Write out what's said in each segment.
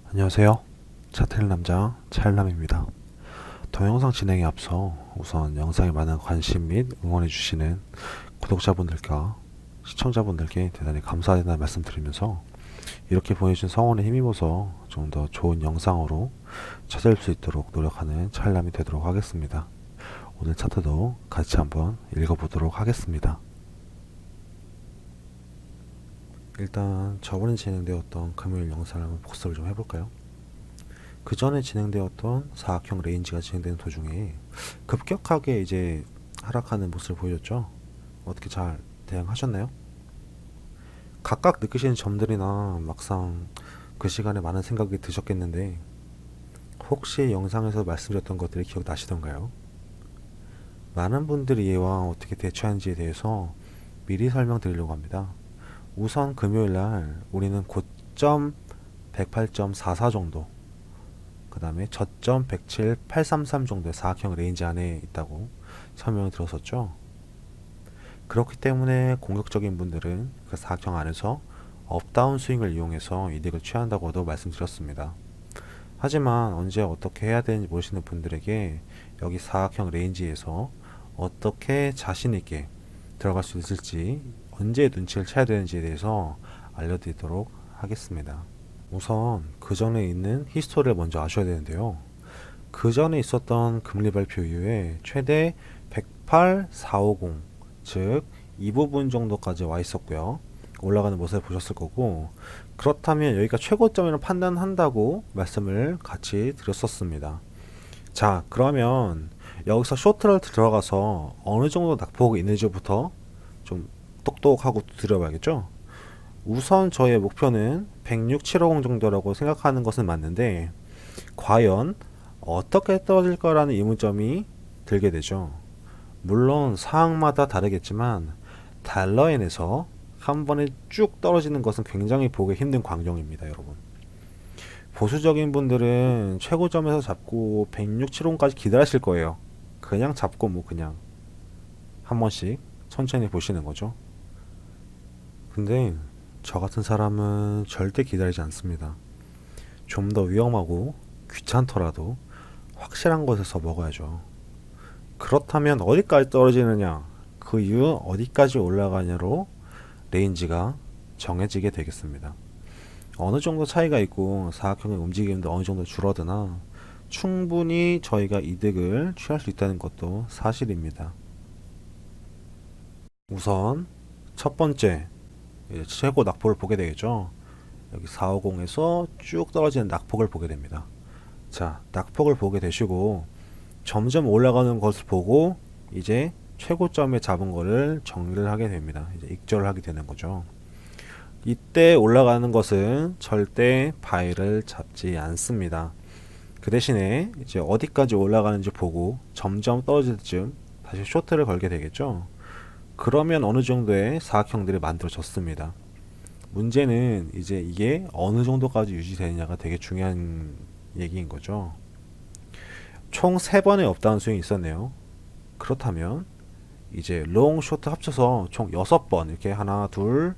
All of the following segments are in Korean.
안녕하세요. 차트일 남자 차일남입니다. 동영상 진행에 앞서 우선 영상에 많은 관심 및 응원해주시는 구독자분들과 시청자분들께 대단히 감사하다는 말씀드리면서 이렇게 보내주신 성원에 힘입어서 좀 더 좋은 영상으로 찾아올 수 있도록 노력하는 차일남이 되도록 하겠습니다. 오늘 차트도 같이 한번 읽어보도록 하겠습니다. 일단 저번에 진행되었던 금요일 영상을 한번 복습을 좀 해볼까요? 그 전에 진행되었던 사각형 레인지가 진행되는 도중에 급격하게 이제 하락하는 모습을 보여줬죠. 어떻게 잘 대응하셨나요? 각각 느끼시는 점들이나 막상 그 시간에 많은 생각이 드셨겠는데 혹시 영상에서 말씀드렸던 것들이 기억나시던가요? 많은 분들이 이와 어떻게 대처하는지에 대해서 미리 설명드리려고 합니다. 우선 금요일날 우리는 고점 108.44 정도, 그 다음에 저점 107.833 정도의 사각형 레인지 안에 있다고 설명을 들었었죠. 그렇기 때문에 공격적인 분들은 그 사각형 안에서 업다운 스윙을 이용해서 이득을 취한다고도 말씀드렸습니다. 하지만 언제 어떻게 해야 되는지 모르시는 분들에게 여기 사각형 레인지에서 어떻게 자신있게 들어갈 수 있을지, 언제 눈치를 채야 되는지에 대해서 알려드리도록 하겠습니다. 우선 그 전에 있는 히스토리를 먼저 아셔야 되는데요. 그 전에 있었던 금리 발표 이후에 최대 108,450, 즉 이 부분 정도까지 와 있었고요. 올라가는 모습을 보셨을 거고, 그렇다면 여기가 최고점이라고 판단한다고 말씀을 같이 드렸었습니다. 자, 그러면 여기서 쇼트를 들어가서 어느 정도 낙폭이 있는지부터 좀 똑똑하고 들어봐야겠죠. 우선 저의 목표는 106,750 정도라고 생각하는 것은 맞는데 과연 어떻게 떨어질 거라는 의문점이 들게 되죠. 물론 사항마다 다르겠지만 달러엔에서 한 번에 쭉 떨어지는 것은 굉장히 보기 힘든 광경입니다, 여러분. 보수적인 분들은 최고점에서 잡고 106,750까지 기다리실 거예요. 그냥 잡고 뭐 그냥 한 번씩 천천히 보시는 거죠. 근데 저 같은 사람은 절대 기다리지 않습니다. 좀 더 위험하고 귀찮더라도 확실한 곳에서 먹어야죠. 그렇다면 어디까지 떨어지느냐, 그 이후 어디까지 올라가냐로 레인지가 정해지게 되겠습니다. 어느 정도 차이가 있고 사각형의 움직임도 어느 정도 줄어드나 충분히 저희가 이득을 취할 수 있다는 것도 사실입니다. 우선 첫 번째, 최고 낙폭을 보게 되겠죠. 여기 450에서 쭉 떨어지는 낙폭을 보게 됩니다. 자, 낙폭을 보게 되시고 점점 올라가는 것을 보고 이제 최고점에 잡은 거를 정리를 하게 됩니다. 이제 익절을 하게 되는 거죠. 이때 올라가는 것은 절대 바이를 잡지 않습니다. 그 대신에 이제 어디까지 올라가는지 보고 점점 떨어질 즈음 다시 쇼트를 걸게 되겠죠. 그러면 어느 정도의 사각형들이 만들어졌습니다. 문제는 이제 이게 어느 정도까지 유지되느냐가 되게 중요한 얘기인 거죠. 총 3번의 업다운 스윙이 있었네요. 그렇다면 이제 롱, 쇼트 합쳐서 총 6번, 이렇게 하나, 둘,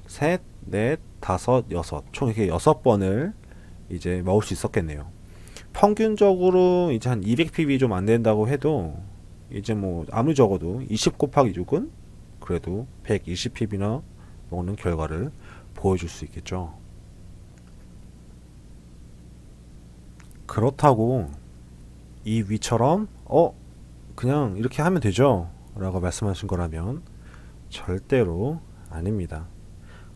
셋, 넷, 다섯, 여섯, 총 이렇게 6번을 이제 먹을 수 있었겠네요. 평균적으로 이제 한 200pb 좀 안 된다고 해도 이제 뭐 아무리 적어도 20 곱하기 6은 그래도 120pb나 먹는 결과를 보여줄 수 있겠죠. 그렇다고 이 위처럼 그냥 이렇게 하면 되죠 라고 말씀하신 거라면 절대로 아닙니다.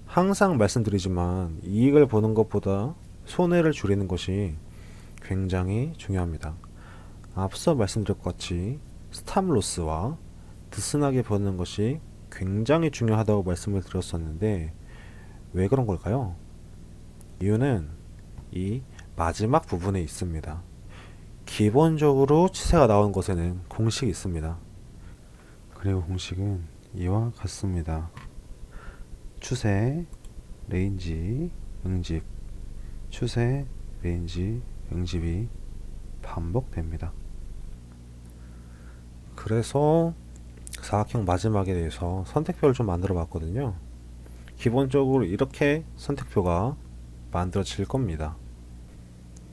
항상 말씀드리지만 이익을 보는 것보다 손해를 줄이는 것이 굉장히 중요합니다. 앞서 말씀드렸 것 같이 스탑로스와 느슨하게 보는 것이 굉장히 중요하다고 말씀을 드렸었는데 왜 그런 걸까요? 이유는 이 마지막 부분에 있습니다. 기본적으로 추세가 나온 것에는 공식이 있습니다. 그리고 공식은 이와 같습니다. 추세, 레인지, 응집, 추세, 레인지, 응집이 반복됩니다. 그래서 사각형 마지막에 대해서 선택표를 좀 만들어 봤거든요. 기본적으로 이렇게 선택표가 만들어질 겁니다.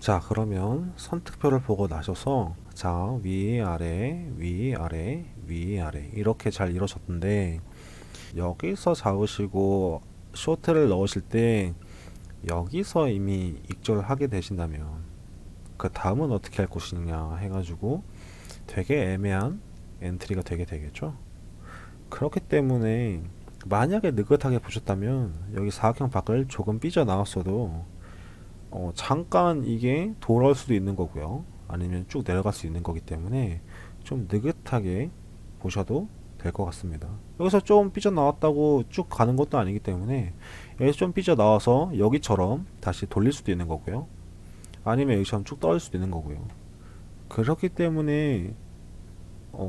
자, 그러면 선택표를 보고 나셔서 자, 위, 아래, 위, 아래, 위, 아래 이렇게 잘 이루어졌는데 여기서 잡으시고 쇼트를 넣으실 때 여기서 이미 익절을 하게 되신다면 그 다음은 어떻게 할 것이냐 해가지고 되게 애매한 엔트리가 되게 되겠죠. 그렇기 때문에 만약에 느긋하게 보셨다면 여기 사각형 밖을 조금 삐져 나왔어도 잠깐 이게 돌아올 수도 있는 거고요. 아니면 쭉 내려갈 수 있는 거기 때문에 좀 느긋하게 보셔도 될 것 같습니다. 여기서 좀 삐져 나왔다고 쭉 가는 것도 아니기 때문에 여기서 좀 삐져 나와서 여기처럼 다시 돌릴 수도 있는 거고요. 아니면 여기처럼 쭉 떨어질 수도 있는 거고요. 그렇기 때문에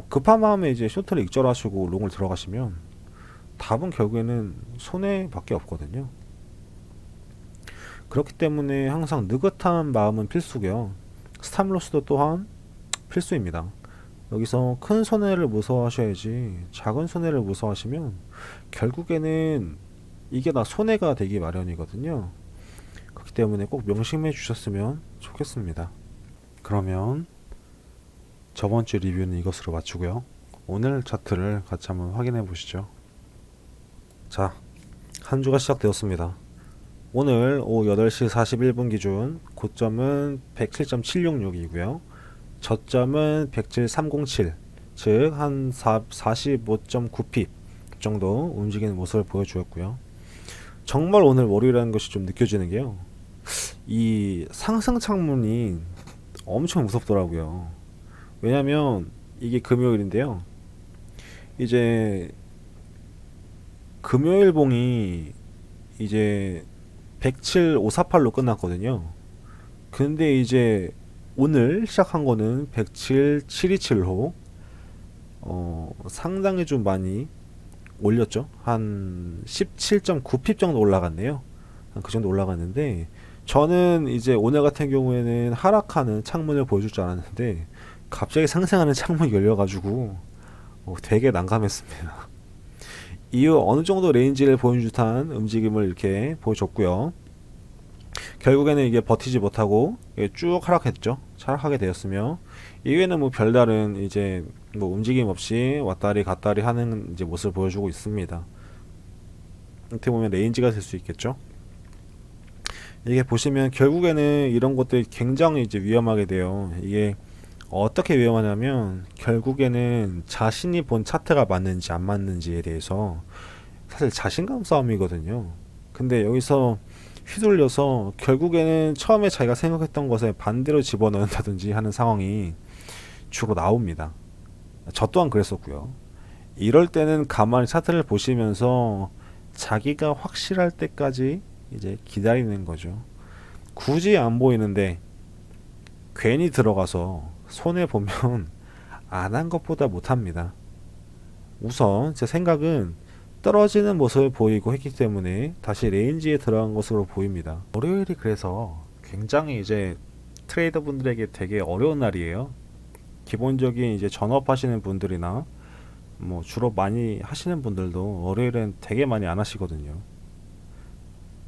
급한 마음에 이제 쇼트를 익절하시고 롱을 들어가시면 답은 결국에는 손해밖에 없거든요. 그렇기 때문에 항상 느긋한 마음은 필수고요. 스탑로스도 또한 필수입니다. 여기서 큰 손해를 무서워하셔야지 작은 손해를 무서워하시면 결국에는 이게 다 손해가 되기 마련이거든요. 그렇기 때문에 꼭 명심해 주셨으면 좋겠습니다. 그러면 저번 주 리뷰는 이것으로 마치고요. 오늘 차트를 같이 한번 확인해 보시죠. 자, 한 주가 시작되었습니다. 오늘 오후 8시 41분 기준 고점은 107.766이고요. 저점은 107.307, 즉 한 45.9핍 정도 움직이는 모습을 보여주었고요. 정말 오늘 월요일이라는 것이 좀 느껴지는 게요. 이 상승 창문이 엄청 무섭더라고요. 왜냐면 이게 금요일인데요. 이제 금요일 봉이 이제 107,548로 끝났거든요. 근데 이제 오늘 시작한 거는 107,727로 상당히 좀 많이 올렸죠. 한 17.9핍 정도 올라갔네요. 한 그 정도 올라갔는데 저는 이제 오늘 같은 경우에는 하락하는 창문을 보여줄 줄 알았는데 갑자기 상승하는 창문이 열려가지고 되게 난감했습니다. 이후 어느 정도 레인지를 보여준 듯한 움직임을 이렇게 보여줬고요. 결국에는 이게 버티지 못하고 쭉 하락했죠. 하락하게 되었으며 이후에는 뭐 별다른 이제 뭐 움직임 없이 왔다리 갔다리 하는 이제 모습을 보여주고 있습니다. 어떻게 보면 레인지가 될 수 있겠죠. 이게 보시면 결국에는 이런 것들이 굉장히 이제 위험하게 돼요. 이게 어떻게 위험하냐면 결국에는 자신이 본 차트가 맞는지 안 맞는지에 대해서 사실 자신감 싸움이거든요. 근데 여기서 휘둘려서 결국에는 처음에 자기가 생각했던 것에 반대로 집어넣는다든지 하는 상황이 주로 나옵니다. 저 또한 그랬었고요. 이럴 때는 가만히 차트를 보시면서 자기가 확실할 때까지 이제 기다리는 거죠. 굳이 안 보이는데 괜히 들어가서 손해 보면 안 한 것보다 못합니다. 우선 제 생각은 떨어지는 모습을 보이고 했기 때문에 다시 레인지에 들어간 것으로 보입니다. 월요일이 그래서 굉장히 이제 트레이더 분들에게 되게 어려운 날이에요. 기본적인 이제 전업하시는 분들이나 뭐 주로 많이 하시는 분들도 월요일엔 되게 많이 안 하시거든요.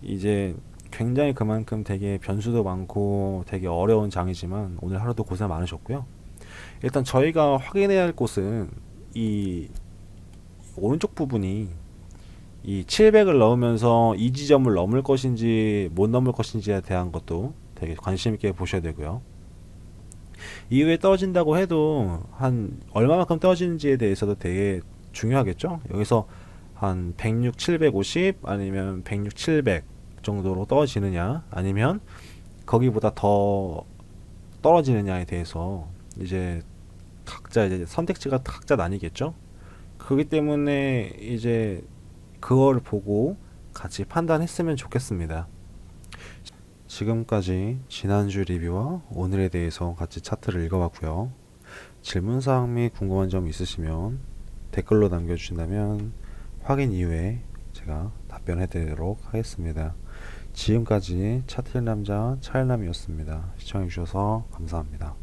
이제 굉장히 그만큼 되게 변수도 많고 되게 어려운 장이지만 오늘 하루도 고생 많으셨고요. 일단 저희가 확인해야 할 곳은 이 오른쪽 부분이 이 700을 넣으면서 이 지점을 넘을 것인지 못 넘을 것인지에 대한 것도 되게 관심 있게 보셔야 되고요. 이후에 떨어진다고 해도 한 얼마만큼 떨어지는지에 대해서도 되게 중요하겠죠. 여기서 한 106, 750 아니면 106, 700 정도로 떨어지느냐 아니면 거기보다 더 떨어지느냐에 대해서 이제 각자 이제 선택지가 각자 나뉘겠죠. 그렇기 때문에 이제 그걸 보고 같이 판단했으면 좋겠습니다. 지금까지 지난주 리뷰와 오늘에 대해서 같이 차트를 읽어봤고요. 질문사항 및 궁금한 점 있으시면 댓글로 남겨주신다면 확인 이후에 제가 답변해 드리도록 하겠습니다. 지금까지 차트일 남자 차일남이었습니다. 시청해주셔서 감사합니다.